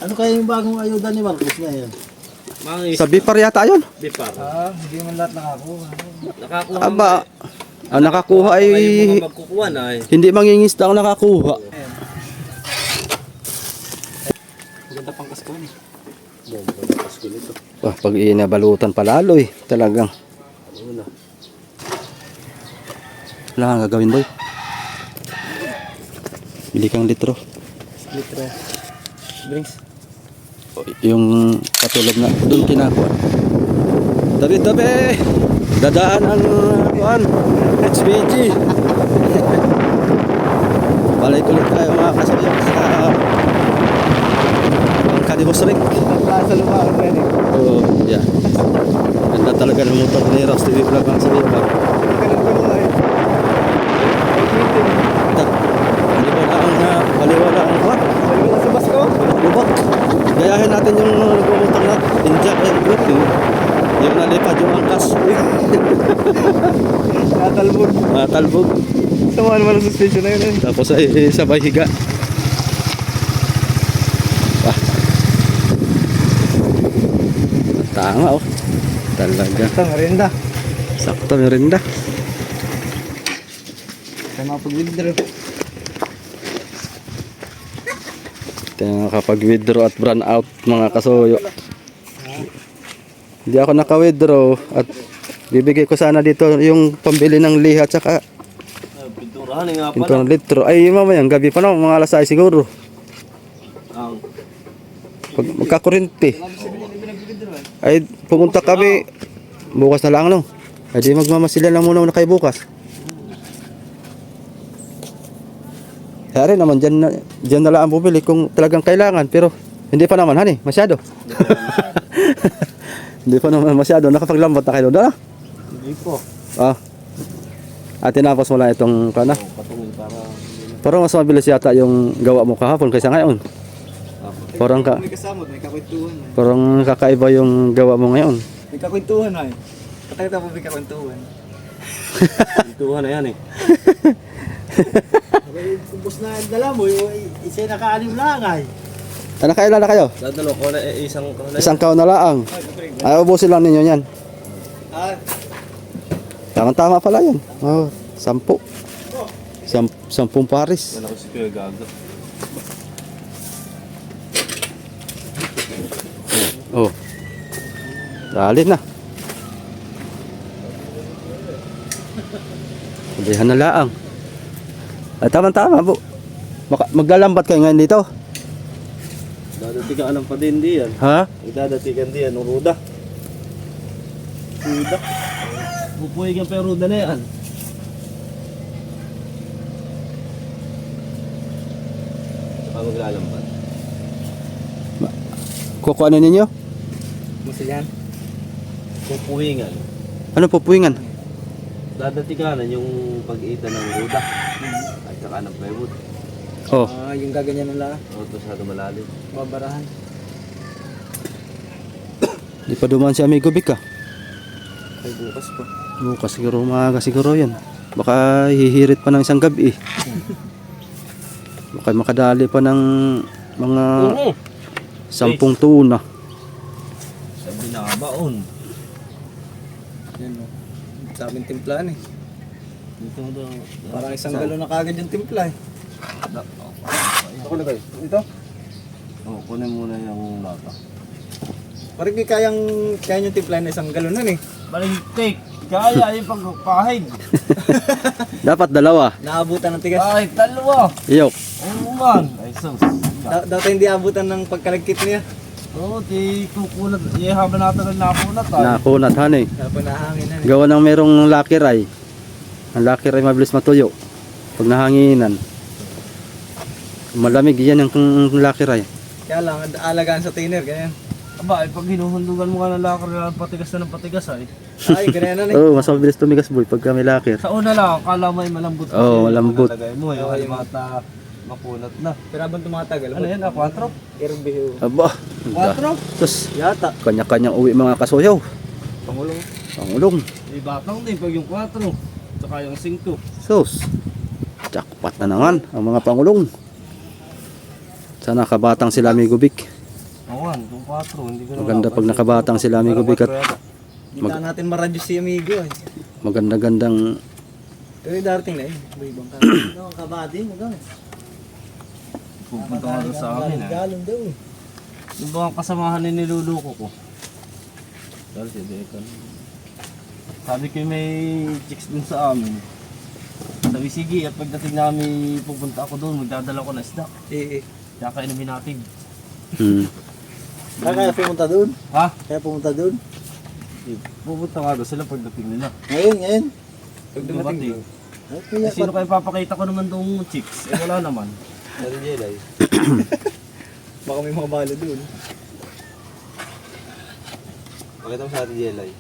Ano kaya yung bagong ayuda ni Marcos ngayon? Sa Bipar yata yun. Bipar. Hindi man lahat nakakuha. Nakakuha Aba, ang nakakuha ay yung mga magkukuha na eh. hindi mangingisda ang nakakuha. Maganda pang kasko ni. Wah, pag inabalutan palalo eh, talagang. Wala kang gagawin, boy. Bili kang litro. Litro. Drinks. Yung katulad na doon kinakuha. Tabi-tabi! Dadaan ang HBG. Balik ulit tayo mga kasabihan sa ang Kanibos Ring. Sa lupa ang pwede. Oh, yeah. Ganda talaga ng motor ni Ross TV Vlog ang sabihin ba? Ganun na eh. Baliwala ang what? Wala sa basko. Lubak. Gayahin natin yung nagmumotor na inject air brake. Yung nalipad yung angkas. Tatalbog. Talbog. Sama naman ang suspension na yun eh. Tapos ay sabay higa. Wah. Tama oh. Talaga. Ito, merinda. Sakto merinda. Kaya mapag-withdraw. Kaya kapag withdraw at run out mga kasuyo. Hindi ako naka-withdraw at bibigay ko sana dito yung pambili ng liha at saka Pinturahan nga pala. pinto ng litro. Ay mamayang gabi pa na mga alas 6 siguro. Ang Pag magkakuryente. Ay pumunta kami bukas na lang no. Ay di magmamasilan lang muna na kayo bukas. Kaya rin naman dyan na lang ang bumili kung talagang kailangan. Pero hindi pa naman hani, masyado. Hindi pa naman masyado. Nakapaglambat na kayo doon. hindi po. At tinapos mo lang itong kana. Patungin para Pero mas mabilis yata yung gawa mo kahapon kaysa ngayon. Parang May kasama, may kakwentuhan. parang kakaiba yung gawa mo ngayon. May kakwentuhan ay. Pakita mo may kakwentuhan. pintuhan na yan eh. Kumpos na dala mo, isa nakaalim lang ay. Nakailan na kayo? Dadalo ko na isang ko na. Isang kaon na lang. Ay, ubusin lang ninyo yan. Ah, Tama-tama pala yan. Oh, 10. 10 paris. Wala ko si Kuya Gago. Oh. Dali na. Sabihan na laang. Ay, tama-tama po. Maglalambat kayo ngayon dito. Dadatikan ng padindi yan. Ha? Idadatikan din yan ng ruda. Ruda. Pupuhay ka pa yung ruda na yan. Saka maglalambat. Kukuha na ninyo? musilan. Pupuhingan. Ano po puwingan? Dadatikanan yung pag-iita ng ruda. At saka ng plywood. Oh. Yung gaganyan nila, O ito sa malalim. babarahan. Di pa dumaan si Amigo Vic ah. Ay bukas pa. Bukas siguro, maaga siguro yan. Baka hihirit pa ng isang gabi eh. Baka makadali pa ng mga 10 tuna. Sabi na baon. Yan o. Sa aming timplahan eh. Dito daw. Parang isang galon na kagad yung timpla eh. Ako na kayo. Ito? Oh, kunin muna yung lata. Parang di kaya yung timplahan na isang galon nun eh. Balintik. Kaya yung pagpahid. Dapat dalawa. Naabutan ng tigas. Kahit dalawa. Iyok. Oo man. Ay sus. Dati hindi abutan ng pagkalagkit niya. Oo, di kukunat. Ihaba natin ang nakunat. Nakunat han eh. Kaya pa nahangin na eh. Gawa ng merong lakiray. Ang lakiray mabilis matuyo. Pag nahanginan. Malamig yan yung lakiray. Kaya lang, alagaan sa tiner, ganyan. Aba, pag hinuhundugan mo ka ng lakar na patigas na ng patigas ay. Ay, ganyan na eh. Oo, mas mabilis tumigas boy pagka may lakir. Sa una lang, akala mo ay malambot. Oo, malambot. Nalagay mo, yung halimata makunat na. Pero habang tumatagal, Ano yan, 4? Irbiho. Aba. 4? Sus, Yata. kanya-kanyang uwi mga kasuyaw. Pangulong. Pangulong. May batang din pag yung 4. Tsaka yung 5. Sus. Jackpot na naman ang mga pangulong. Sana kabatang sila Amigo Vic. naman, kung 4, hindi ko na Maganda wala. pag nakabatang sila, amigo bigat. Hindi na natin maradyo si amigo eh. Maganda-gandang Pero darating na eh. Ibang ka. Ano ang kabady mo gano'n? Pupunta nga doon sa amin eh. Galon daw eh. Yung ba ang kasamahan ni niluluko ko? Dahil si Dekan. Sabi ko may chicks dun sa amin. Sabi sige, at pagdating namin pupunta ako doon, magdadala ko na isda. Eh. Kaya kainumin natin. Kaya pumunta doon? Ha? Kaya pumunta doon? Pupunta nga doon sila pagdating nila. Ngayon. Pag Dumating. dumating doon. Eh, sino kayo papakita ko naman doong chicks? Eh wala naman. Pero Jelay. Baka may mga bala doon. Pakita mo sa atin Jelay.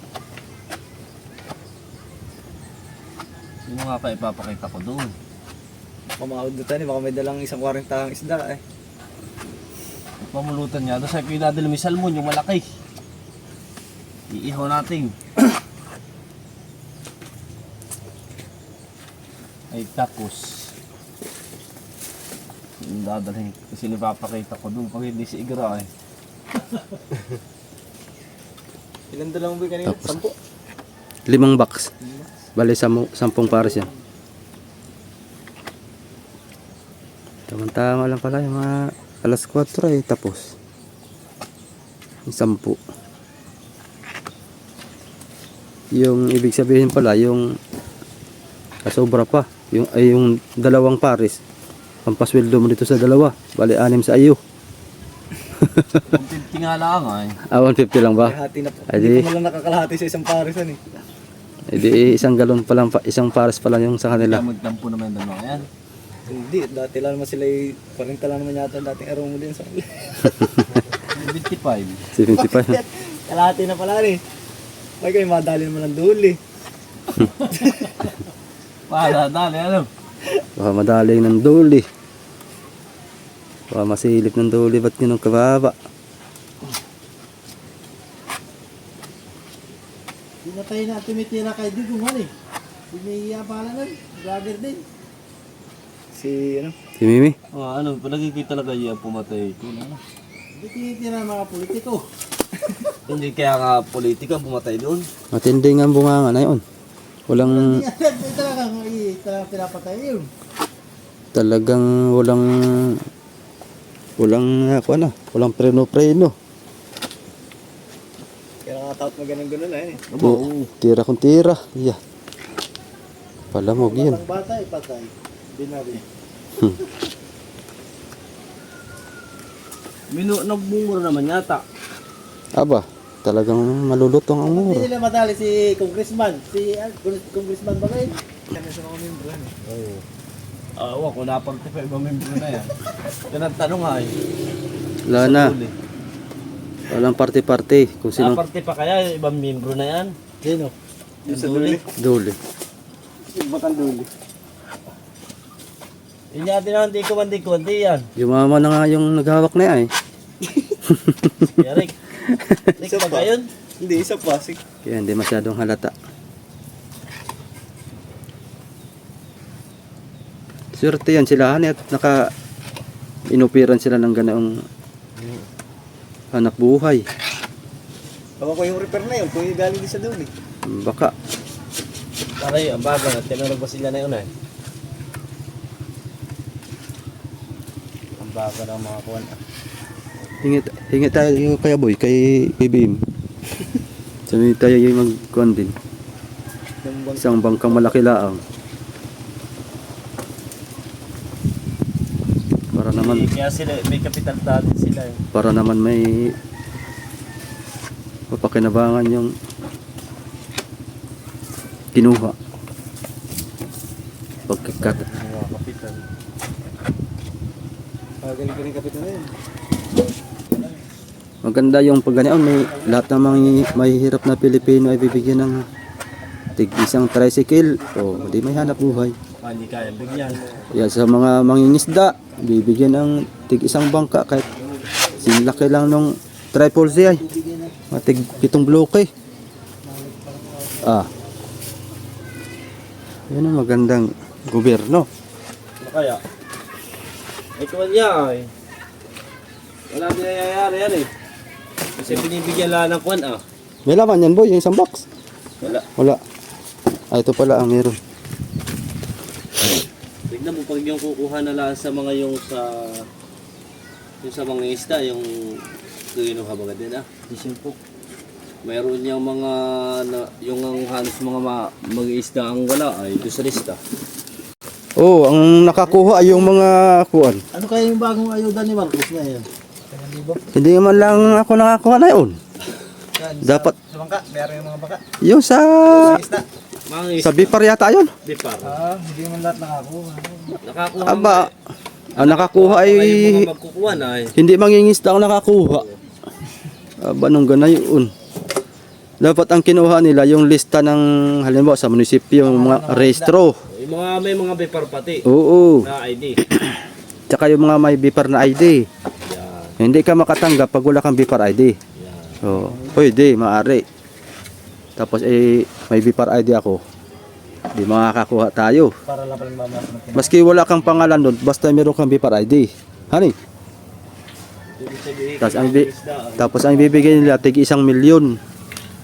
Sino nga kayo papakita ko doon? Baka makaundutan eh. Baka may dalang 140 ang isda eh. Pamulutan niya. Doon sa pinadala may salmon, yung malaki. Iihaw natin. Ay tapos yung dadalhin kasi nipapakita ko doon pag hindi si Igra eh. Ilan dalang mo kanina? Tapos. 10? 5 box. Bali 10 pares yan. Tama-tama lang pala yung mga alas 4 ay tapos. Yung 10. Yung ibig sabihin pala yung kasobra pa. Yung 2 pares. Pampasweldo mo dito sa 2. Bali 6 sa iyo. 150 nga lang ay. 150 lang ba? Hati na po. Ay, Hindi di. ko lang nakakalahati sa isang parisan eh. Eh di 1 galon pa lang, 1 pares pa lang yung sa Kaya kanila. magdampo naman yung dalawa yan. Hindi, dati lang naman sila 40 lang naman yata dating araw mo din sa kanila. 55. 75. Kalahati na pala eh. May kayo madali naman ng duli. Para dali ano. Baka madaling ng duli. Baka masilip ng duli, ba't yun ang kababa? Hindi na tayo na tumitira kay Digong eh. Binihiya pala nun. Vlogger din. Si ano? Si Mimi? Ano, palagikita talaga yung pumatay ko. Ano? Hindi tinitira mga politiko. Hindi kaya nga politika pumatay doon. Matindi nga ang bunganga na yun. Walang, Talagang pinapatay yun. talagang walang preno-preno. Kaya nakataot mo ganun na eh. Oo. Tira kung tira. Yeah. Palamog yan. Ang bata eh, patay. Binari. Nagbumura naman yata. Aba, talagang malulutong ang Hindi mura. nila madali si Congressman. Si Congressman ba ngayon? Kami sa mga membro ano. Oo. Wako na 45 membro na yan. Yan ang tanong ay. Wala na. Walang party-party. Kung sino Aparte pa kaya yung ibang membro na yan. Sino? Yung sa duli. duli. Batang duli. Yung natin ang di yan. Yumama na nga yung naghawak na yan eh. Si Eric. Eric pa ba yun? Hindi, isa pa. Kaya hindi masyadong halata. Swerte yan sila at inupiran sila ng ganoong hanap buhay. Baka ko yung repair na yun. Kung yung galing din sa duli. Baka Para yun, ang baga na. Tinurog ba sila na yun eh? Ang baga ng mga kuwan. hingi tayo kaya boy kay BBM. Sabi tayo yung magkuhan din. Isang bangkang malaki laang. Para naman Kaya sila, may kapital din sila eh. para naman may mapakinabangan yung kinuha. Pagkakat. Mga kapital. Galing kapitan na yun. Maganda yung pagganyan, may lahat ng mga mahihirap na Pilipino ay bibigyan ng tig-isang tricycle. O, di may hanap buhay. Hindi kaya bigyan. Yan sa mga mangingisda, bibigyan ng tig-isang bangka kahit sinlaki lang nung triple Z ay. Mga tig-7 bloke. Yan ang magandang gobyerno. Ano kaya? Ito niya eh. Wala din nangyayari yan eh. Kasi binibigyan lang ng kwan May laman yan boy, yung isang box. Wala. Wala. Ito pala ang meron. Tignan mo pag yung kukuha na lang sa mga yung sa mga isda, yung kinuha ba din Isip po. Mayroon niyang mga yung ang halos mga mag-isda ang wala ay doon sa lista. Oh, ang nakakuha ay yung mga kuan. Ano kaya yung bagong ayuda ni Marcos na yan? Hindi man lang ako nakakuha na yun. Dapat Sa bangka, meron yung mga baka. yung sa Isda. Mga sa Bipar yata yun. Di par. Hindi man lahat nakakuha. Nakakuha Aba, ang nakakuha ay yung mga magkukuha na ay. hindi mangingisda ang nakakuha. Aba, nung ganay yun. Dapat ang kinuha nila yung lista ng halimbawa sa munisipyo, yung mga rehistro. Yung mga may mga bepar pati Oo. na ID. Tsaka yung mga may Bipar na ID. Yan. Hindi ka makatanggap pag wala kang Bipar ID. Yan. Oo. Pwede, maaari. Tapos may Bipar ID ako. Di makakakuha tayo. Para lang palang mamas natin. Maski wala kang pangalan doon, basta meron kang Bipar ID. Hani? Ibig sabihin, Tapos ang, mga isda ay. tapos ang ibibigay nila, tig 1 milyon.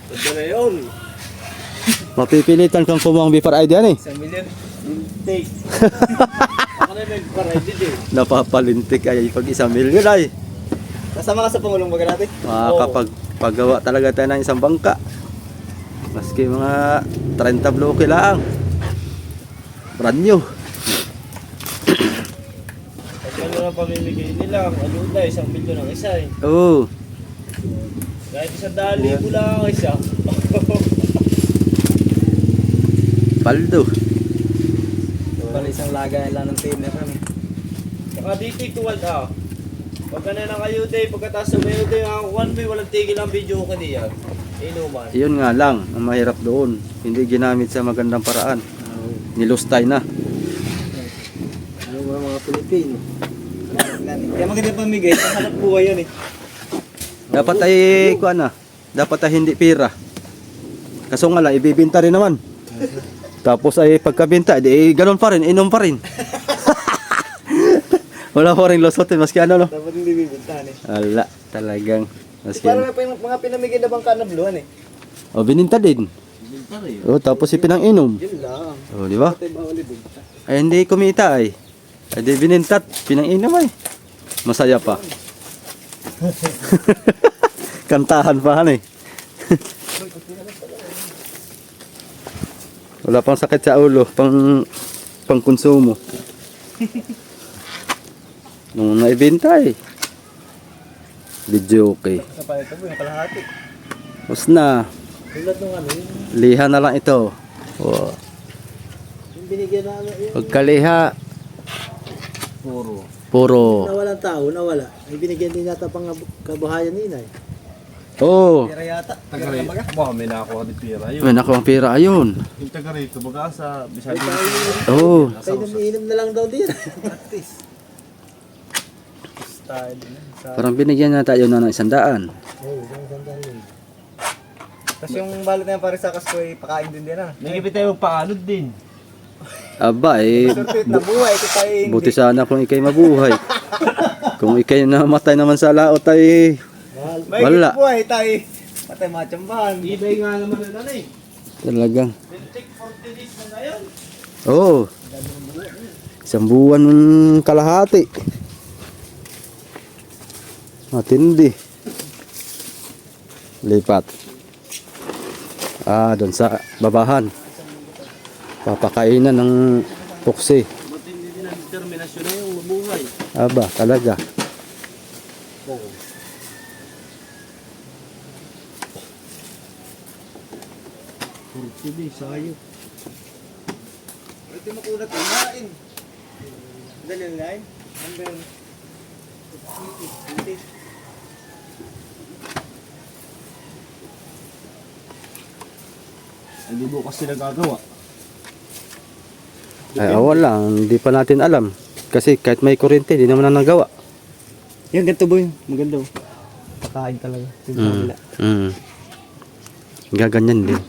Ito na yun. Mapipilitan kang kumuha ng Bipar ID, hani? 1 million. Take. Ako na may bepar ID din. Napapalintik ay pag 1 milyon ay. Kasama ka sa Pangulong Baga natin. Makakapagpagawa talaga tayo ng isang bangka. Maski mga 30 bloke lang. Brand new. Kasi ano lang pamimigay nila, ang ayuda, 1 milyon ang isa eh. Oo. Kahit 100,000 lang ang isa. Paldo. Para isang lagay lang ng tiner kami. Saka dito ituwad Pagka na ng ayuda, pagkataas ng ayuda, ang one way, walang tigil ang video ko niya. Inuman. Iyon nga lang, ang mahirap doon. Hindi ginamit sa magandang paraan. Nilustay na. Ano mga Pilipino? Kaya maganda pamigay, ang hanap buhay yan eh. Dapat ay, kuan na, dapat ay hindi pira. Kaso nga lang, ibibinta rin naman. Tapos ay pagkabinta, di ganun pa rin, inom pa rin. Wala pa rin lusot eh, maski ano no. Dapat hindi bibintahan eh. Wala, talagang. Maski Parang ano. may mga pinamigay na bangka na bluhan eh. O, bininta din. O, tapos ipinang-inom. Yun lang. O, di ba? Ito yung bawal ibinta. Ay, hindi kumita ay. Ay, di binintat, pinang-inom ay. Masaya pa. Kantahan pa han eh. Wala pang sakit sa ulo, pang konsumo. Nung naibenta eh. Video okay. Sa palito po, yung kalahati. Tapos na, Tulad nung ano, yung liha na lang ito. O, binigyan na ano, yung pagkaliha, puro. nawalang tao, nawala. May binigyan din yata pang kabuhayan nila eh. Oh, Pira yata. Taga rito. Baka may nakakuha din pera yun. may nakuha ang pira ayun. Yung taga rito, baga sa Bisaya. Oh, Kaya namiinom na lang daw din. At least. Style. parang binigyan na tayo na ng 100. Oo, isang sandal yun. Tapos yung balot na yan para sa kasko ay pakain din din ah. Nagipit tayo magpaanod din. Aba eh, Surtit na buhay, ito tayo hindi. buti sana kung ikay mabuhay. Kung ikay namatay naman sa laot ay May wala. buhay tayo. Patay machambahan. Ibay nga naman na eh. Talagang. Take 40 days na ngayon. Oo. Isang buwan kalahati. Matindi. Lipat. Doon sa babahan. Papakainan ng puksi. Matindi din ang determinasyon na yung mabuhay. Aba, talaga. Sige, sayo. Ito makunat ang hain. Dali ang lain. Number. Hindi bukas sila gagawa. Ay, awan lang. Hindi pa natin alam. Kasi kahit may kuryente, di naman na nagawa. Yung ganito boy, maganda oh. Pakain talaga. Gaganyan din.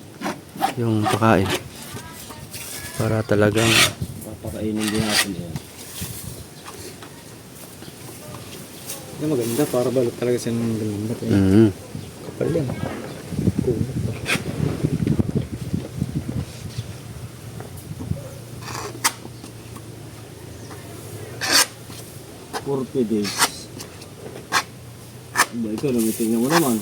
Yung pakain. Para talagang Papakainin din natin yan. Yung maganda, para balot talaga siya ng maganda. Mm. Kapal yan. Cool. 40 days. Ba, ikaw lang, tingnan mo naman.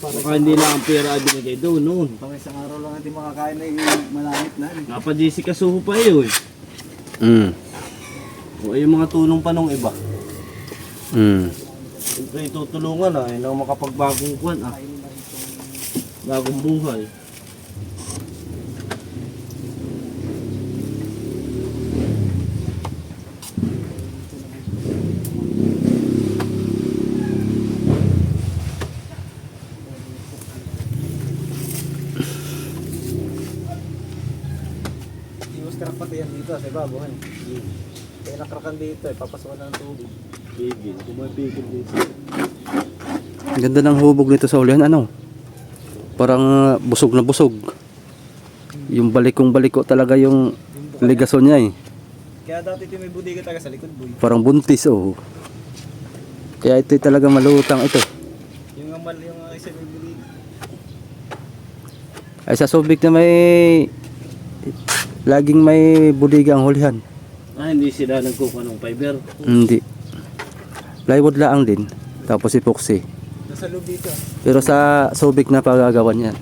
Baka hindi lang ang pera ay binigay doon noon. Pang isang araw lang natin makakain na yung malamit na. Napa-GC kasuho pa iyo eh. Mm. O ay yung mga tulong pa nung iba. Mm. Siyempre itutulungan na, hindi lang makapagbagong kuwan ah. Bagong buhay. Iwas karak pati yan dito sa ibabaw. Kaya nakarakan dito eh, papasukan na ng tubig. Bigil, kung may bigil dito. Ang ganda ng hubog nito sa ulihan, ano? Parang busog na busog. Yung balikong-baliko talaga yung ligason niya eh. Kaya dati ito may budiga taga sa likod, boy. Parang buntis, oh. Kaya ito talaga malutang ito. Yung amal, yung isa may budiga. Ay sa Subic na may laging may budiga ang hulihan. Ah, hindi sila nagkukuha ng fiber. Hindi. Plywood laang din. Tapos epoxy. Nasa loob dito. Pero sa Subic na pagagawan yan.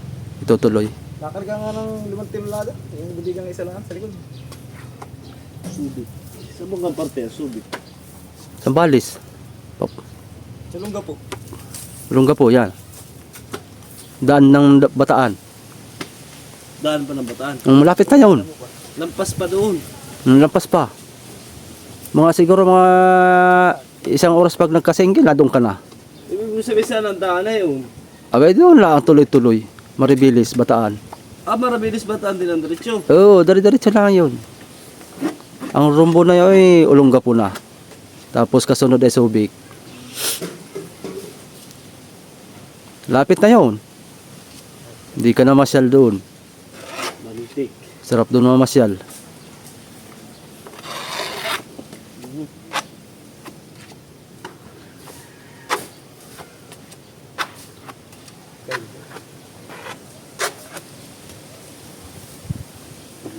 Itutuloy. Nakarga nga ng 5 timlada. Yung budigang isa lang sa likod. Subic. Sa mga parte, subic. Sambales. Sa lungga po. Lungga po, yan. Daan ng Bataan. Daan pa ng Bataan. Ang malapit na yun. Lampas pa doon. Lampas pa. Mga siguro mga isang oras pag nagkasinggil, nadong ka na. Ibig sabihin sana ng daan na yun. Agay doon lang tuloy-tuloy. Maribilis, Bataan. Ah, Marabilis Bataan din ang diretsyo. Oo, dari-diretso lang yun. Ang rumbo na yun ay Olonga po na. Tapos kasunod ay Subic. Lapit na yun. Hindi ka na masyal doon. Malitik. Sarap doon mamasyal.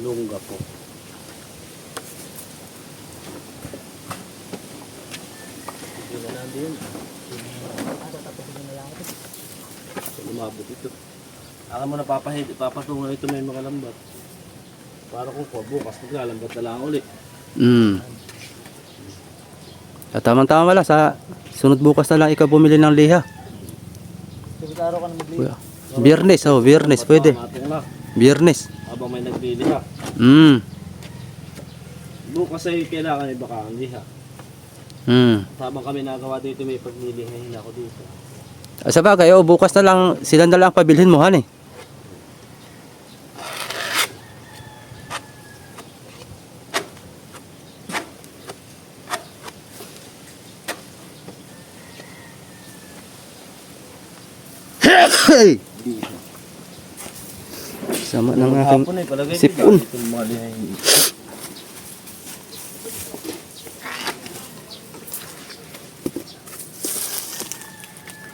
Lungga po. Hindi na lang din. Lumabot ito. Akan mo na papatungan ito may mga lambat. Para kung po, bukas maglalambat na lang uli. Tamang-tama wala sa sunod bukas na lang ikaw bumili ng liha. Sabi araw ka na magliha. Biyernes, biyernes pwede. Matong na. Biyernes. Habang may nagbili ha. Bukas ay kailangan ay baka ang liha. Habang kami nagawa dito may paglilihahin ako dito. Sa bagay, bukas na lang sila na lang pabilhin mo, han eh. Hey! Sama ng aking Hapon ay palagay sipon. ko itong mga lihahin.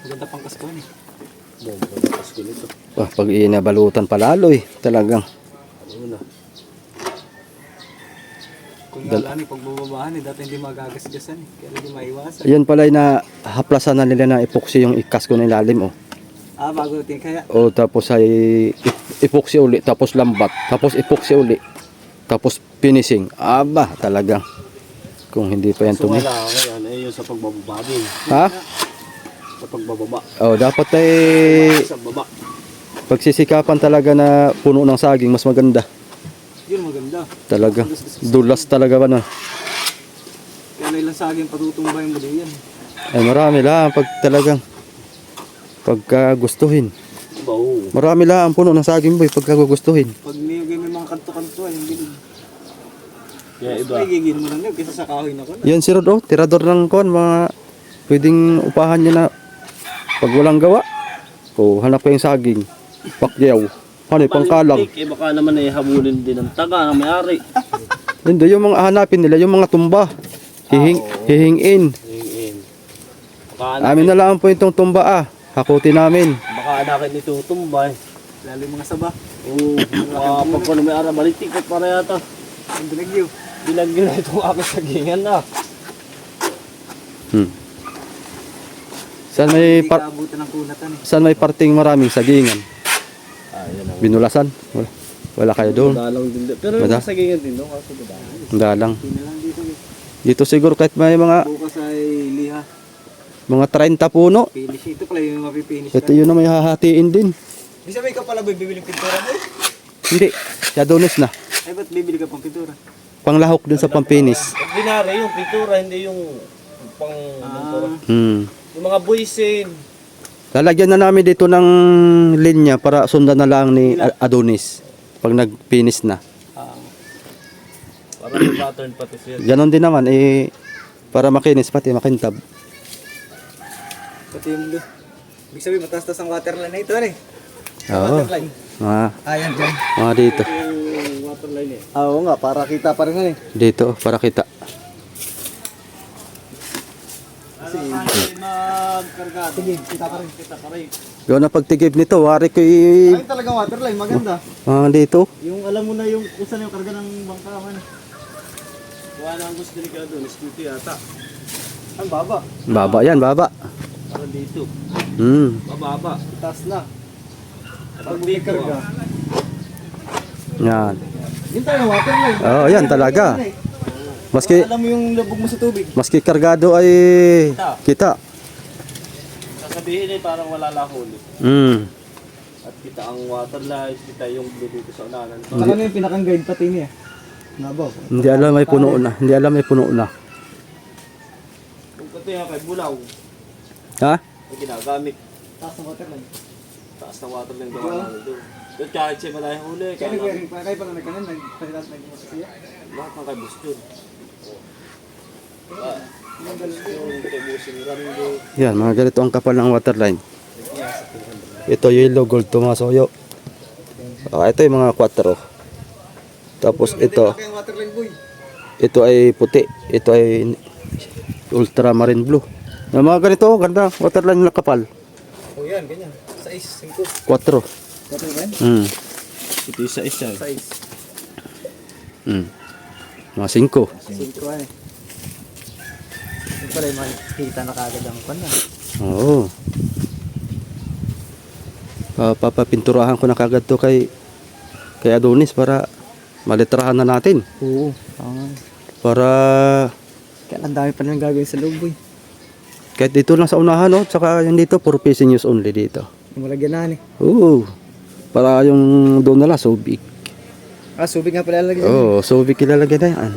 Maganda pang kaskuhan eh. Bomba na pasko nito. Wah, pag inabalutan palalo eh, talagang. Ano na? Kung nga lang pag bubabahan dati hindi magagasgasan eh. Kaya hindi maiwasan. Ayun pala ay nahaplasan na nila na epoxy yung ikas ko na ilalim, oh. Bago natin kaya. O tapos ay epoxy uli, tapos lambat, tapos epoxy uli, tapos finishing. Aba, talagang. Kung hindi pa yan So tumi. wala ngayon ay yung sa pagbababa din. Ha? Sa pagbababa. O, dapat ay Sa baba. pagsisikapan talaga na puno ng saging, mas maganda. Yun maganda. Talaga. Dulas talaga ba na? Kaya ilang saging patutumbayin mo din yan. Ay, marami lang pag talagang pagka gustuhin. Bao. Marami lang ang puno ng saging boy pagka gustuhin. Pag may mga kanto-kanto ay hindi. Kaya iba. Ay gigin mo lang yun kasi sa kahoy na ko na. Yan si Rod, oh, tirador ng kon, mga pwedeng upahan niya na pag walang gawa. O, hanap ko yung saging. Pakyaw. Ano, pangkalang. Eh baka naman ay habulin din ng taga ng may-ari. Hindi, yung mga hanapin nila, yung mga tumba. Hihingin. Hingin. Baka Amin na lang po itong tumba Hakutin namin. Baka anakin ito tumbay. Lalo yung mga saba. Oo, mga pagkano may ara, balitikot para yata. Ang binagyo. Binagyo na itong aking sagingan Saan may Hindi kaabutan ng kunatan eh. saan may parting maraming sagingan? Yan ang Binulasan? Wala kayo doon. dalang din. Pero Mada? yung sagingan din doon kasi dalang. Dalang. Hindi na lang dito eh. Dito siguro kahit may mga Bukas ay liha. 30 puno. Finish. Ito pala yung mapipinish Ito yun na may hahatiin din. Di sabi ka pala bibili ng pintura mo? Hindi. Yadonis na. Ay ba't bibili ka pang pintura? Panglahok dun sa pampinis. Ordinary yung pintura, hindi yung pang pintura. Yung mga buisin. Lalagyan na namin dito ng linya para sundan na lang ni Adonis pag nagpinis na. Para yung pattern pati siya. Ganon din naman para makinis pati makintab. Pati yung ibig sabihin mataas-taas ang waterline na ito eh. Oo. Waterline. Mga, Ayan dyan. mga dito. Yung waterline eh. Oo nga, para kita pa rin nga eh. Dito para kita. Kasi magkarga. Sige, kita pa rin. Kita ka rin. Yun na pagtigib nito. Wari ko Ay talagang waterline, maganda. dito. Yung alam mo na yung kung saan yung karga ng bangka man. Kuha na ang gusto ni Kado, scooty yata. Ang baba. Baba yan, baba. Para dito. Mababa. Taas na. Pag Pag may dito. karga. Yan. Yun tayo waterline. Oo, yan talaga. Maski Alam mo yung labog mo sa tubig. maski kargado ay kita. Sasabihin eh parang wala lang huli. At kita ang waterline, kita yung blue dito sa unahan. Saka na yung pinakang guide pati niya. Nabaw. Hindi alam may puno na. Hindi alam may puno na. Kung pati nga kay Bulaw, Ha? ay ginagamit. Taas ng waterline. Taas na waterline gawa namin doon. Doon kahit siya malayang huli, Kaya kaya nag-wearing pa. Kaya pala nagkanan, nagpalitas na yung siya. bakit ang kay Bus doon? Yung tebusin rando. Yan, mga ganito ang kapal ng waterline. Ito yellow gold tumasoyo. Ito yung mga 4. Tapos ito, Kaya yung waterline boy. ito ay puti. Ito ay ultramarine blue. Yung mga ganito, ganda, waterline na kapal. O yan, ganyan. 6, 5. 4. Waterline? Ito yung sa isa. 6. Mga 5. 5 ay. Yung pala yung makikita na kagad ang pan na. Oo. Papapinturahan ko na kagad to kay Adonis para malitrahan na natin. Oo. Para Kaya ang dami pa nang gagawin sa loob boy. kahit dito lang sa unahan, no? Tsaka yung dito, for fishing use only dito. Yung malagyanan eh. Oo. Para yung doon na lang, so big. Subig nga pala lagyan. Oo, so big ilalagay na yan.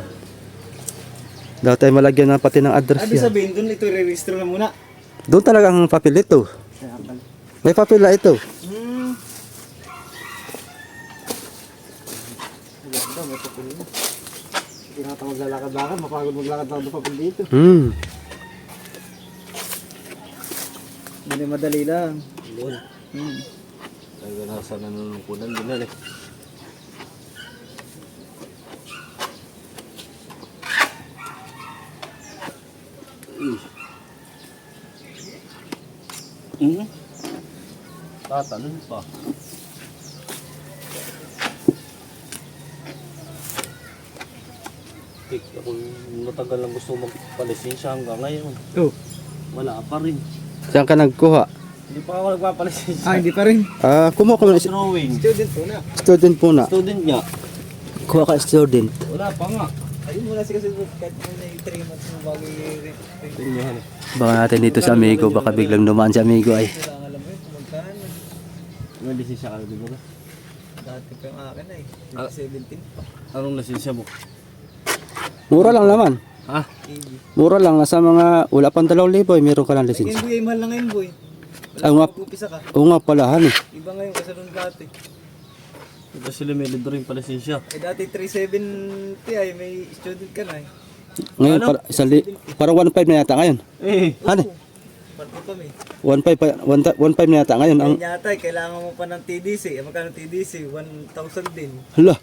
Dati malagyan na pati ng address Abi yan. sabihin doon, ito i-register na muna. Doon talagang papel ito. Kaya pala. May papel na ito. Maganda, may papel na. Hindi na ito maglalakad-lakad, mapagod maglakad-lakad ng papel dito. Hindi na madali lang. Doon. Talaga nasa nanunungkulan din na eh. Tatalon pa. Ako matagal lang gusto magpalisensya hanggang ngayon. Oh. Wala pa rin. Saan ka nagkuha? Hindi pa ako nagpapalisensya. Hindi pa rin. Kumuha ka muna. Drawing. Student po na. Student po na. Student niya. Kuha ka student. Wala pa nga. Ayun muna kasi kahit muna yung 3 months mo bago Tingnan. Baka natin dito sa amigo. Baka biglang dumaan sa amigo ay. kailangan alam mo yun kung magkano. May lisensya ka di ba? Dati pa yung akin eh. Ah. 17 pa. Anong lisensya mo? Mura lang naman. Ha? Easy. Mura lang. Nasa mga wala pang 2,000 ay meron ka lang Ngayon lisensya. boy, ay mahal na ngayon boy. Ay, nga. Magpupisa ka. Oo nga pala, han eh. Iba ngayon kasi nung dati. Ito sila may libre rin palisensya. Eh dati 370 ay may student ka na eh. Ngayon, parang 1,500 na yata ngayon. Eh! Han eh. Parto pa may. 1,500 na yata ngayon. Ang, Ngayon yata eh, kailangan mo pa ng TDC. Eh magkano TDC? 1,000 din. hala.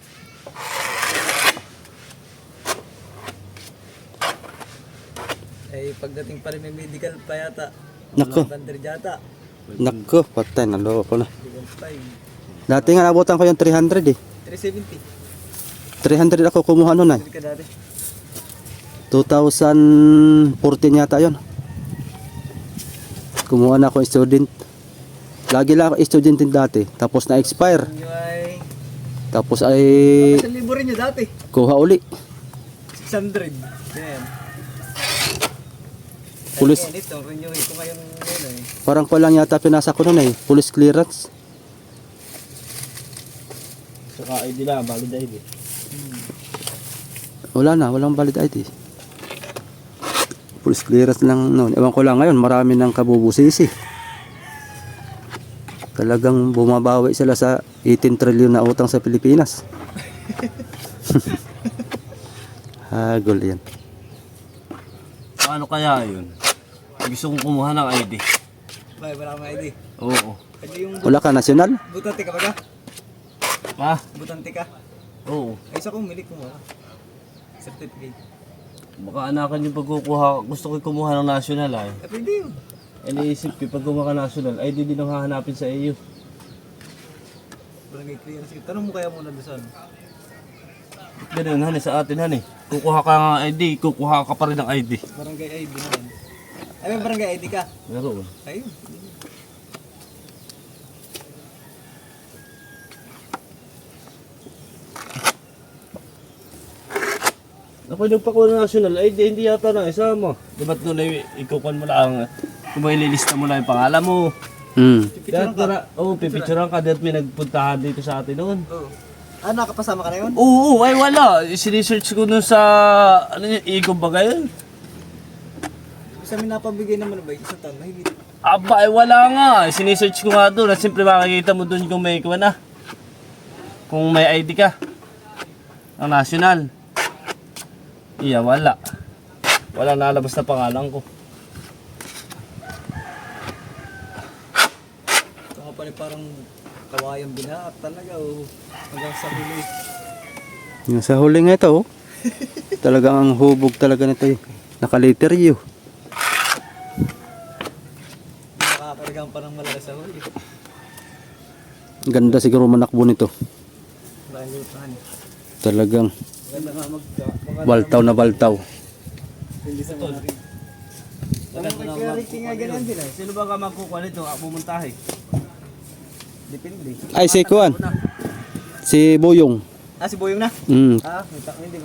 Eh pagdating pa rin may medical pa yata. Nako. Thunder yata. Nako, patay. Naloko na. 3.5. Dati nga nabutan ko yung 300 eh. 370. 300 ako kumuha nun ay. Hindi ka dati. 2014 yata yon. Kumuha na ako student. Lagi lang ako student din dati. Tapos na-expire. Yung ay... Tapos ay 1,000 rin nyo dati. kuha uli. 600. Yan. Police. Ay, ito, renew ko ngayon yun eh. Parang pa lang yata pinasa ko nun eh. Police clearance. Saka ID lang, valid ID. Wala na, walang valid ID. Police clearance lang noon. Ewan ko lang ngayon, marami ng kabubusisi. Talagang bumabawi sila sa 18 trillion na utang sa Pilipinas. Hagol yan. Paano kaya yun? Gusto kong kumuha ng ID. Bay, wala akong ID. Oo. Kasi yung Wala ka nasyonal? butante ka ba ka? Ha? Butante ka? Oo. Ay, isa kong milik ko mo. Certificate. Baka anakan yung pagkukuha. Gusto ko kumuha ng national ay. Pwede yun. Iniisip ko, pag kumuha ka national, ID din ang hahanapin sa iyo. Barangay clearance. Tanong mo kaya muna doon sa ano? Ganun, hani, sa atin, hani. Kukuha ka ng ID, kukuha ka pa rin ng ID. Barangay ID naman. Ay, may barangay ID ka? Meron. Ayun. Ako nagpakuha ng national ID, hindi yata na isama. Di ba't nun ay ikukuhan mo lang, kung may ililista mo lang yung pangalan mo. Picture ka? Oo, pipicturean ka, dahil may nagpuntahan dito sa atin noon. Oo. Ah, nakapasama ka na yun? Oo, ay wala. Sinisearch ko nun sa, ano yun, ikong ba yun? Sa amin napabigay naman ba? Isang taon, mahigit. Aba, ay wala nga. Sinisearch ko nga doon at siyempre makikita mo doon kung may ikuha na. Kung may ID ka. Ang national. Iya, wala. Wala nalabas na pangalan ko. Ito nga pala parang kawayang binaak talaga. Oh. Hanggang sa huli. Yung sa huli nga ito, oh. Talagang ang hubog talaga nito eh. Nakaliteryo. Nakakarigang pa ng malaga sa huli. Ganda siguro manakbo nito. Dahil lupahan. Talagang Maganda nga baltaw na baltaw. hindi sa mga rin. Alam mo, clarity nga ganyan din eh. Sino ba ka magkukuha nito? Pumuntahe. Depende. Ay, si Kuan. Si Boyong. Ah, si Boyong na? Mm. Ah, may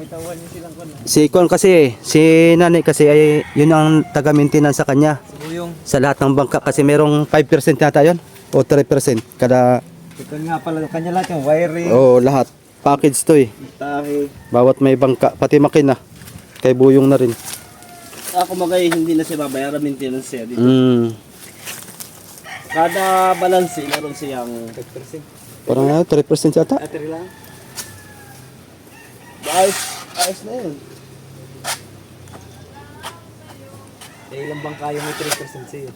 tawan yung silang kon. Si Kuan kasi, si Nani kasi ay yun ang taga-maintenance sa kanya. Si Boyong. Sa lahat ng bangka kasi merong 5% yata yun. O 3% kada, Ito nga pala kanya lahat yung wiring, o lahat. Package to eh. tahi. Bawat may bangka, pati makina. Kay Boyong na rin. Ako magay, hindi na siya babayaran maintenance siya dito. Mm. Kada balance, meron siyang 5%. Parang 3% yata. Atri lang. ayos na yun. Eh, ilang bang kaya may 3% sa'yo?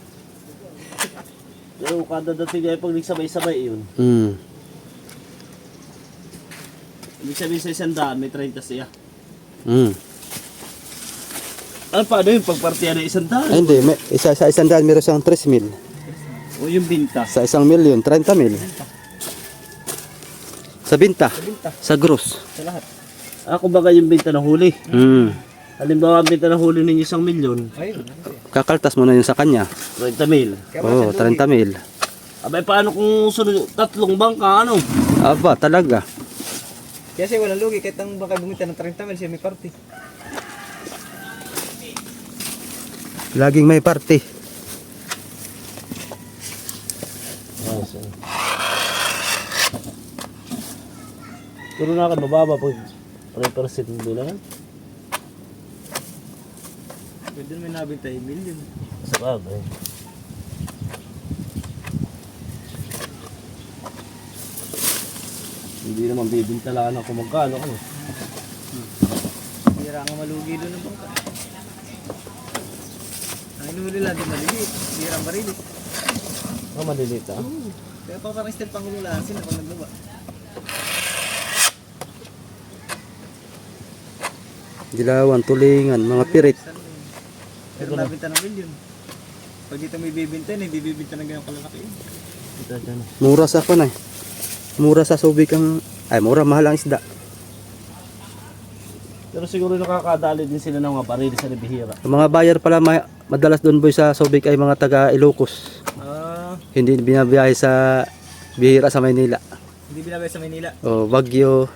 Pero kada dating ay pag nagsabay-sabay yun. Mm. Ibig sabihin sa 100, may 30 siya. Mm. Ano paano yung pagpartiyan ng 100? Ay, hindi, may, isa, sa 100 meron siyang 3,000. O yung binta. Sa 1,000,000, 30,000. Sa binta. Sa gross. Sa lahat. Ako baga yung binta ng huli. Mm. Halimbawa ang binta ng huli ninyo 1,000,000. Ayun. Kakaltas mo na yun sa kanya. 30,000. Kaya Oo, 30,000. Abay paano kung sunod, tatlong bangka ano? Aba, talaga. Kaya siya walang lugi, kahit ang baka bumita ng 30 mil, siya may party. Laging may party. Pero na ka mababa pag 3% hindi na. Pwede naman nabintay million. Sa bagay. Hindi naman bibintalaan ako magkano ano. Bira nga malugi doon ng bangka. Ang inuhuli lang din maliliit. Bira ang barilis. Oh, maliliit ah. Kaya pa parang style pang humulaan sila pag nagluwa. Dilawan, tulingan, mga pirit. Pero nabinta ng million. Pag dito may bibinta, hindi bibinta ng ganyan kalalaki. Ito dyan. Mura sa kunay. Mura sa Subic ang... Ay, mura, mahal ang isda. Pero siguro nakakadali din sila ng mga parili sa bihira. Ang mga buyer pala madalas doon boy sa Subic ay mga taga Ilocos. Hindi binabiyahe sa bihira sa Maynila. Hindi binabay sa Maynila. O Baguio,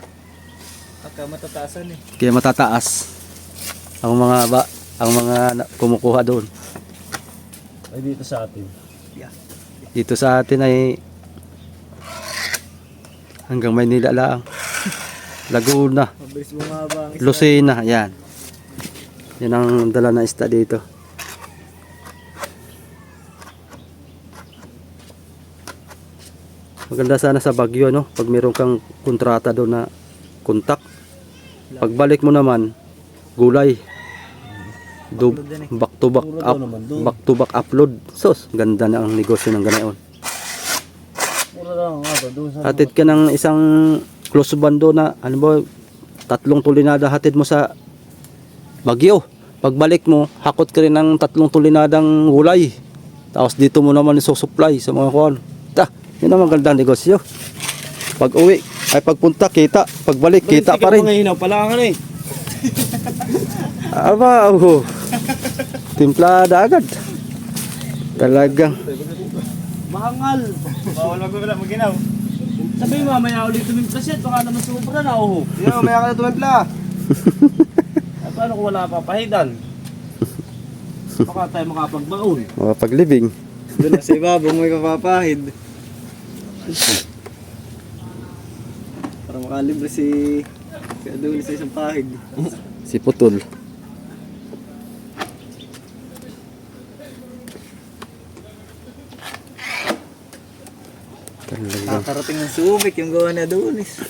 At matataasan eh. kaya matataas ang mga kumukuha doon. Ay dito sa atin. Dito sa atin ay hanggang Maynila lang. Laguna, Mabilis bumaba ang isda. Lucena, yan. Yan ang dala na isda dito. Maganda sana sa Baguio, no? Pag meron kang kontrata doon na kontak. Pagbalik mo naman, gulay. Back to back Mura up, daw naman doon. back to back upload. Sos, ganda na ang negosyo ng ganayon. Mura lang nga ba doon sa... Hatid ka ng isang close bando na, ano ba, 3 tulinada hatid mo sa Baguio. Pagbalik mo, hakot ka rin ng 3 tulinadang gulay. Tapos dito mo naman isusupply sa mga kuwan. Yun ang magandang negosyo. Pag uwi, ay pagpunta, kita. Pagbalik, kita pa rin. Mga hinaw pala ka na eh. Aba, timplada agad. Talagang. Mahangal. Bawal mag-ginaw. Sabi mo, mamaya ulit tumimpla siya. Baka naman sobra na, oh. Yo, maya ka na tumimpla. At paano kung wala papahidan? Baka tayo makapagbaon. Mga paglibing. Doon na sa ibabong may papapahid. Para makalibre si Adonis sa isang pahig. Si Putol. Talagang. Kakarating ng Subic yung gawa ni Adonis.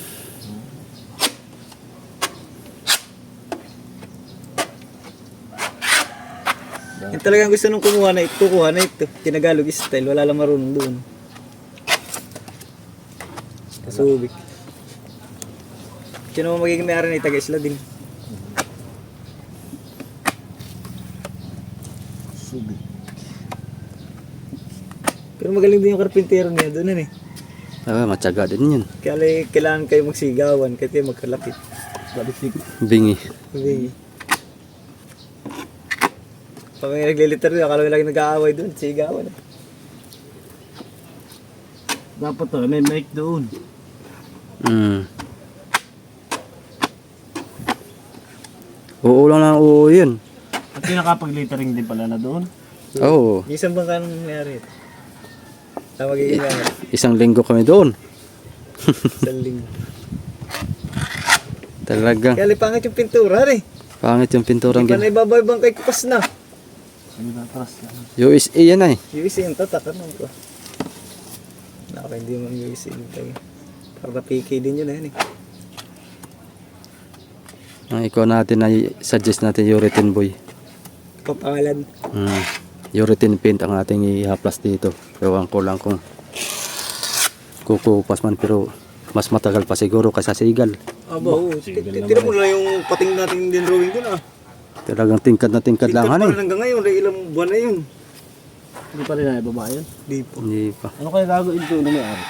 Yung talagang gusto nung kumuha na ito, kukuha na ito. Tinagalog style, wala lang marunong doon. Subic. Sino mo magiging may-ari na taga-isla din? Subi. Pero magaling din yung karpintero niya doon eh. Matyaga din yun. Kaya kailangan kayo magsigawan, kahit kayo magkalapit. Balistik. Bingi. Okay. Pag may naglilitar doon, akala mo lagi nag-aaway doon, sigawan. Dapat to, may mic doon. Oo lang lang, oo yun. At pinakapag-littering din pala na doon. Oo. Yung isang bangka nung nangyari. Na magiging gamit. Isang linggo kami doon. Sa linggo. Talagang. Kaya lipangit yung pintura eh. Pangit yung pinturang Hindi pa na ibabay bangkay kupas na. Ano na, trust na. USA yan ay. USA yung tatak, ano ko. Naka hindi mo USA yung tayo. Para PK din yun eh. Ang ikaw natin ay suggest natin Uritin Boy. Papangalan. Uritin paint ang ating ihaplas dito. Ewan ko lang kung kukupas man, pero mas matagal pa siguro kaysa sigal. Aba, oo. Tira mo lang yung pating natin din drawing dun ah. Talagang tingkad na tingkad lang Tingkad pa han rin hanggang ngayon, ilang buwan na yun. Hindi pa rin na ibaba yun. Di po. Hindi pa. Ano kaya gagawin doon na may-ari?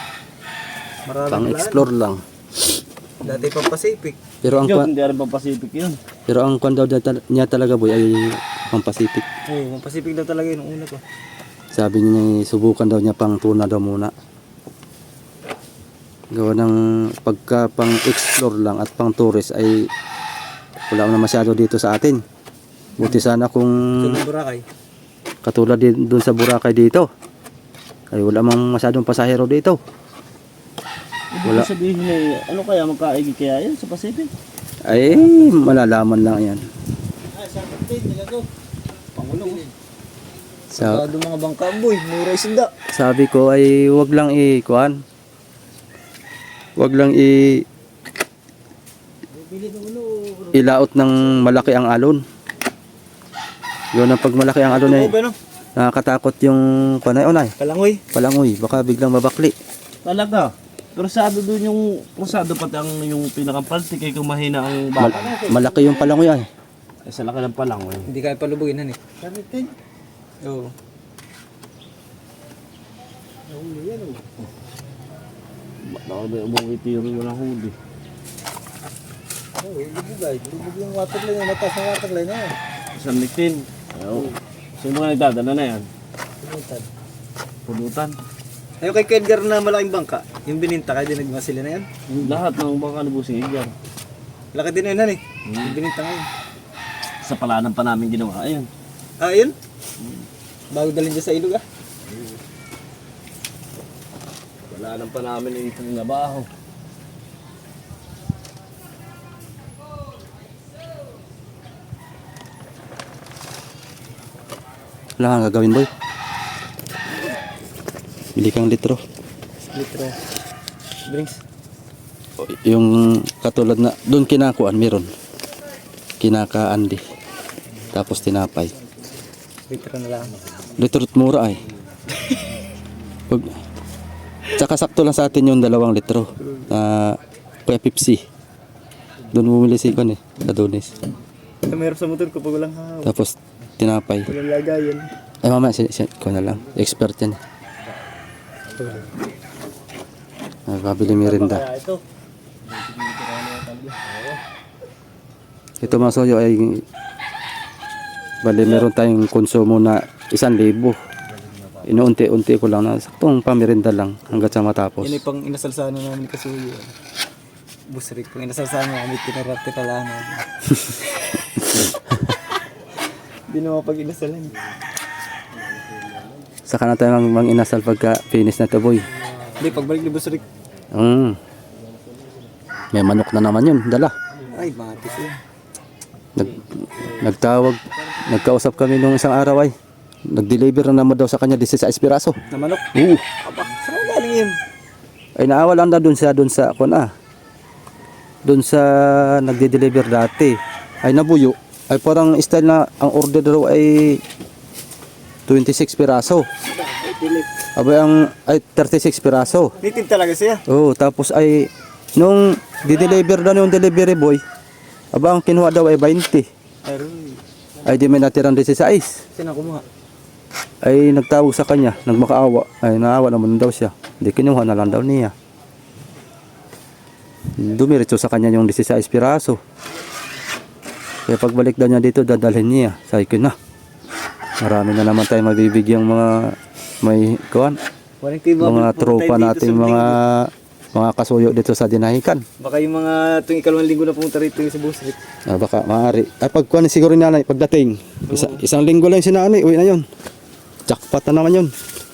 Maraming Pang plan. explore lang. Dati pang Pacific. Pero ang Yun, hindi rin pa Pacific yun. kwan daw niya talaga boy ay pang Pacific. Oo, pang Pacific daw talaga yun, una ko. Sabi niya subukan daw niya pang tuna daw muna. Gawa ng pagka pang explore lang at pang tourist ay wala na masyado dito sa atin. Buti sana kung Sa Boracay. katulad din doon sa Boracay dito. Ay wala mang masyadong pasahero dito. Ibig sabihin na, ano kaya magkaigi kaya yun sa Pacific? Ay malalaman lang yan. Ay, sa kapatid, nilagaw. Pangulo. Sa, Sa mga bangka, boy, mura isda. sabi ko ay wag lang i-kuhan. Wag lang ilaot ng malaki ang alon. Yun ang pag malaki ang alon ay Ano? nakakatakot yung panay-onay. Kalangoy. Palangoy, baka biglang mabakli. Talaga. Krusado doon yung, krusado pati ang yung pinakampaltik kay kung mahina ang baka. Malaki yung palangoy ay. Ay, sa laki ng palang. Hindi kaya palubugin han eh. Karitin. Oo. Nahuli yan oh. Baka ba yung bumitiro walang huli. Oh, lubog ay. Lubog yung waterline. Yung mataas na waterline na yan. Isang litin. Ayaw. Sino ka nagdadala na yan? Pulutan. Pulutan. Ayun kay Edgar na malaking bangka. Yung bininta kayo din nagma sila na yan. Lahat ng baka nabusing Edgar. Laki din yun yan eh. Yung bininta ngayon. Sa palanan pa namin ginawa. Ayun. Ah, yun? Bago dalhin dyan sa ilog ah. Palanan pa namin yung nabaho. Wala kang gagawin, boy. Bili kang litro. Litro. Drinks. Yung katulad na doon kinakuan meron. Kinakaandi. Tapos tinapay. Litro na lang. Litro at mura ay. Pag, tsaka sakto lang sa atin yung 2 litro. Kaya Pepsi. Doon bumili si Kon eh. Sa Donis. Ito mayroon sa motor ko pag walang hawa. Tapos tinapay. Walang lagayan. Ay mama, ko na lang. Expert yan. Ay, pabili merinda. Kaya ito. Ito mga soyo ay bali meron tayong konsumo na 1,000. Inuunti-unti ko lang na saktong pamirinda lang hanggat sa matapos. Yan ay pang inasalsahan na namin kasuyo. Busrik. Pang inasalsahan na namin tinarap-tiralaan namin. Hindi naman pag inasalan. Saka na tayo mang inasal pagka finish na to boy. Hindi, pagbalik ni Busrik. May manok na naman yun, dala. Ay, matik yun. Nagkausap kami nung isang araw ay. Nag-deliver na naman daw sa kanya 16 piraso. Na manok? Oo. Aba, saan galing yun? Ay naawa lang na doon sa doon sa nagde-deliver dati. Ay nabuyo. Ay parang style na ang order daw ay 26 piraso. Abay ay 36 piraso. Native talaga siya. Oo, tapos ay nung di-deliver na yung delivery boy, aba ang kinuha daw ay 20. Aroy. Ay di may natirang 16. Sino kumuha? Ay nagtawag sa kanya, nagmakaawa. Ay naawa naman daw siya. Di kinuha na lang daw niya. Dumiretso sa kanya yung 16 piraso. Kaya pagbalik daw niya dito, dadalhin niya. Sabi ko na, marami na naman tayo mabibigyang mga may kuwan. Mga tropa nating mga kasuyo dito sa Dinahican. Baka yung mga tuwing ikalawang linggo na pumunta rito yung sa Busrik. Baka maaari. Ay pagkuhan siguro ni nanay, pagdating. Isang linggo lang si nanay, uwi na yun. Jackpot na naman yun.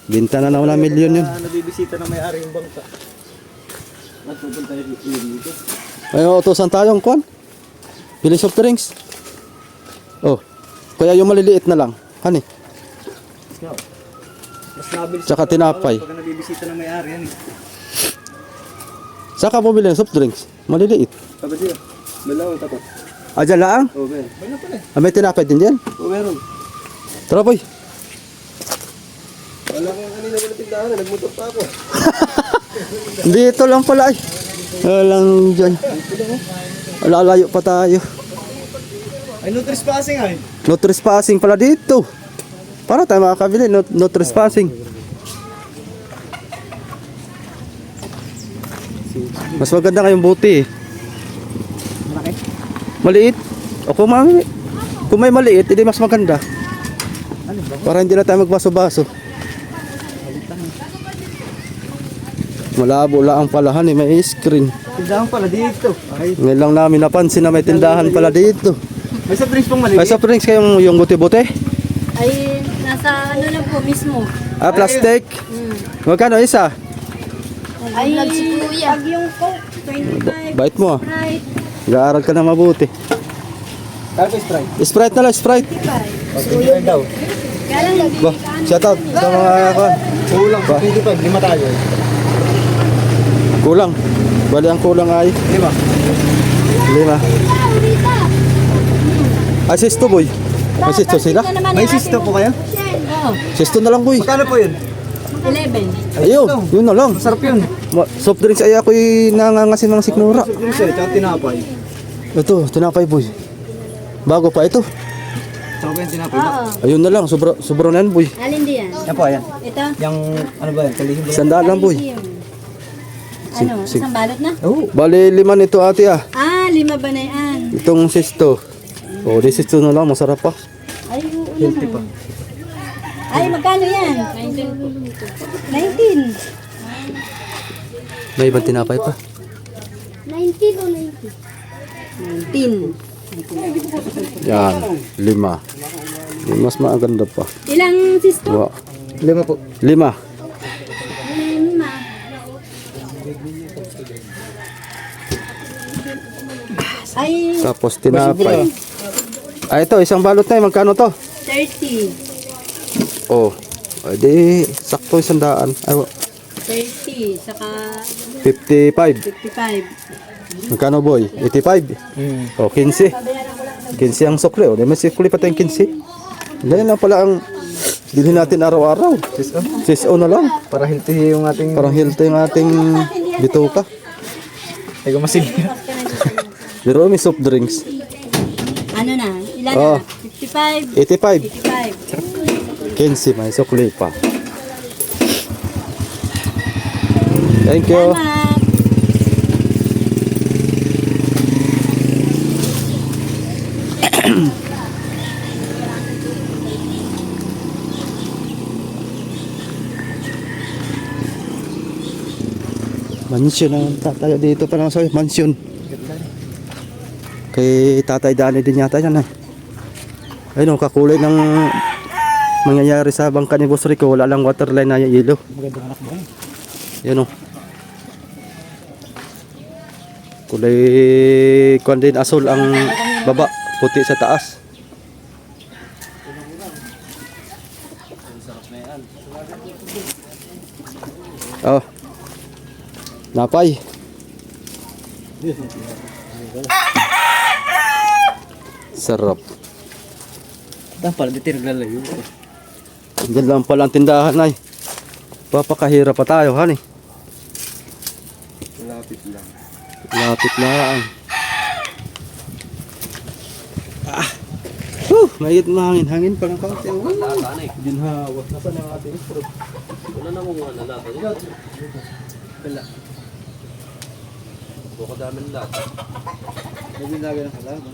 Binta na naman na milyon yun. Nabibisita na may-ari yung bangka. At pupunta dito. Ay, utusan tayong kuwan. Bili soft drinks. Oh. Kaya yung maliliit na lang. Hani. Mas nabilis. Tsaka tinapay. Pag nabibisita na may-ari yan eh. Saka bumili ng soft drinks. Maliliit. Sabi siya. Dalawa tapos. Ah, dyan lang? Oo, meron. Meron pala eh. Ah, may tinapay din dyan? Oo, meron. Tara boy. Wala kang kanina wala tindahan. Nagmotor pa ako. Dito lang pala ay. Walang dyan. Lalayo pa tayo. Ay, no trespassing ay. No trespassing pala dito. Para tayo makakabili. No trespassing. Mas maganda kayong buti eh. Malaki. Maliit. O kung may maliit, hindi mas maganda. Ano ba? Para hindi na tayo magbaso-baso. Malabo lang ang palahan eh. May screen. Tindahan pala dito. Ay. Ngayon lang namin napansin na may tindahan pala dito. May sa drinks pang Ay, maliit. sa drinks kayong yung buti-buti? Ay, nasa ano lang po mismo. Ah, plastic. Magkano isa? Ay, si Kuya. Pag yung Coke, 25. Bait mo ah. Right, Nag-aaral ka na mabuti. Kaya ko Sprite. Sprite na lang, Sprite. 25. Pag 25 daw. Kaya lang, hindi Ba, shout out sa mga Kulang. Ba? 25. Lima tayo. kulang. Bali ang kulang ay Lima. 5. Asisto boy. Asisto sila? May sisto po kayo? Oo, Asisto na lang boy. Magkano po yun? 11. Ayun, yun na lang. Masarap yun. Soft drinks ay ako'y nangangasin mga siknura. Drinks eh, tsaka tinapay. Ito, tinapay boy. Bago pa ito. Tsaka ba yung tinapay? Oo. Ayun na lang, sobra na yan, boy. Alin di yan? Yan po, ayan. Ito? Yung, ano ba yan? Kalihim ba yan? Sandaan lang, boy. Calcium. Ano? Sig- Isang balot na? Oo. Bali, 5 nito ate ah. Ah, 5 ba na yan? Itong 6 Oh, this is na lang, masarap pa. Ay, oo naman. Ay, magkano yan? 19. May ibang tinapay pa. 19 o 90? 19. Yan, 5. Mas maganda pa. Ilang sisto? Diba? 5 po. 5. 5. Ay, Tapos tinapay. Ah, ito, isang balot na magkano to? 30. Oh, edi sakto 100. Ay, 30. Saka 55. 55. Magkano boy? 85. Oh, 15. 15 ang sukli. Oh, may sukli pa tayong 15. Ganyan lang pala ang bilhin natin araw-araw. 6 na lang. Para healthy yung ating... Parang healthy yung ating bituka. Ay, kumasin. Pero may soft drinks. Ano na? Ilan Oh. na? 55. 85. 85. 15 may sukli pa. Thank you. Salamat. Mansion ang tatay dito pa lang sa mansion. Kay Tatay Dani din yata yan eh. Ayun, kakulay ng mangyayari sa bangka ni Boss Rico. Wala lang waterline na yelo. Magandang anak mo. Yan o. Kulay kuwan din asul ang baba, puti sa taas. Oh. Napay. Sarap. Dapat dito naglalayo. Diyan lang pala ang tindahan ay. Papakahirap pa tayo, hani. Lapit lang. Lapit lang. Mayit mahangin. Hangin pa ng kaunti. Ginhawak. Nasaan ang ating fruit? Wala na mong mga nalata. Wala. Buka dami nalata. May ginagay ng kalaban.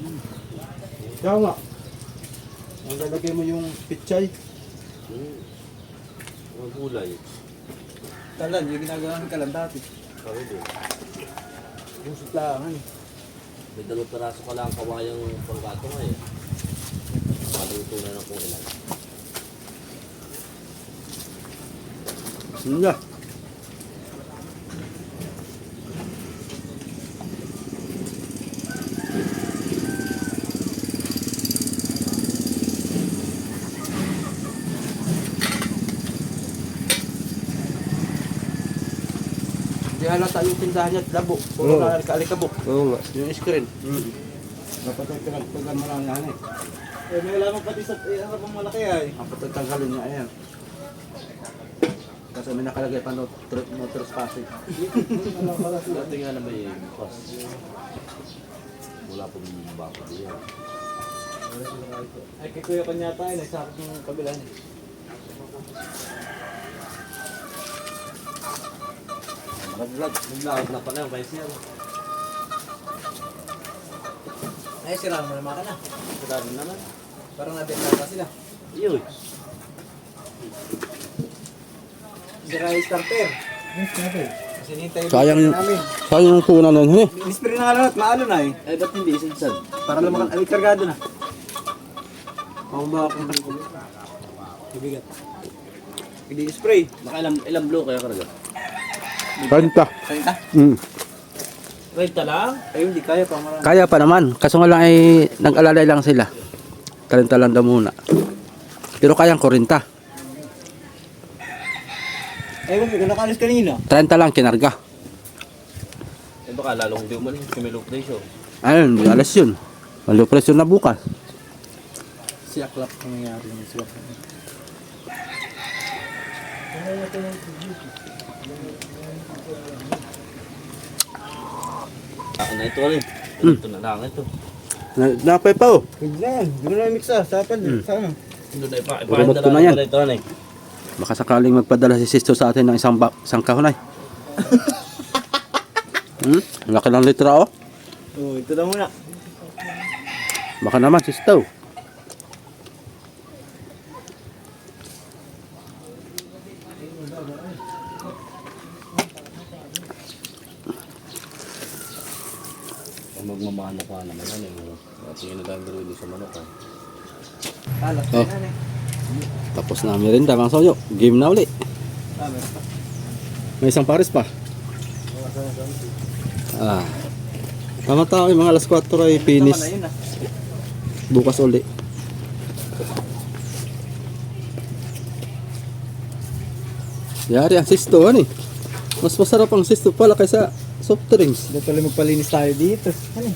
Kaya nga. Ang lalagay mo yung pichay. Mga gulay. Talan, yung ginagawa ng kalan dati. Kami din. Yung sutlangan. May 2 peraso ka lang kawayang panggato ngayon. Maluto na ng kung ilan. Hindi. Hindi halata yung tindahan niya at labo. Puro na alikabok. Oo nga. Yung screen. Dapat ay pinagpagan mo lang yan eh. Eh, may lamang pati sa harap ang malaki ay. Ang patagtanggalin niya, ayan. Kasi may nakalagay pa no trespassing. Dati nga na may pas. Wala pong bako diyan. Ay, kay Kuya Kanyata ay nagsakot ng kabila niya. Naglaot na pala yung kay Sir. Ay, sira mo naman ka na. Sabi naman. Parang nabenta ka sila. Yun. Sira yung starter. Kasi nintay Sayang yung, namin. sayang yung kuna nun. Hani? Inispray na nga lang at maalo na eh. Ay, ba't hindi isansad? Para lumakan, ay kargado na. Ako ba ako ng kulit? Ibigat. Hindi spray. Baka ilang blow kaya karga? Kanta. Kaya Wait lang? ay hindi kaya pa marami. Kaya pa naman. Kaso nga lang ay nag-alalay lang sila. Talenta lang daw muna. Pero kayang 40. Ay, kung nakalis kanina. 30 lang kinarga. Eh baka lalong hindi umaling kasi may low pressure. Ayun, alas yun. Malo presyo na bukas. Siyaklap ang nangyari ng siyak. Ah, na ito rin. Ito na lang ito. Napay pa oh. Hindi na yan. Hindi ko na mix sa pan. Sa ano? Doon ay pa. Remote ko na yan. Ito na eh. Baka sakaling magpadala si Sisto sa atin ng isang kahon ay. Laki ng litra oh. Oh, ito na muna. Baka naman Sisto. Magmamahal pa naman yan eh. Tingin na lang gawin sa manok ah. Alas Oh. na yan eh. Tapos na merinda mga soyo. Game na uli. Meron pa. May isang pares pa. Tama tao mga alas 4 ay finish. Tama na yun ah. Bukas uli. Yari ang sisto ano eh. Mas masarap ang sisto pala kaysa soft drinks. Dito tuloy magpalinis tayo dito. Ano?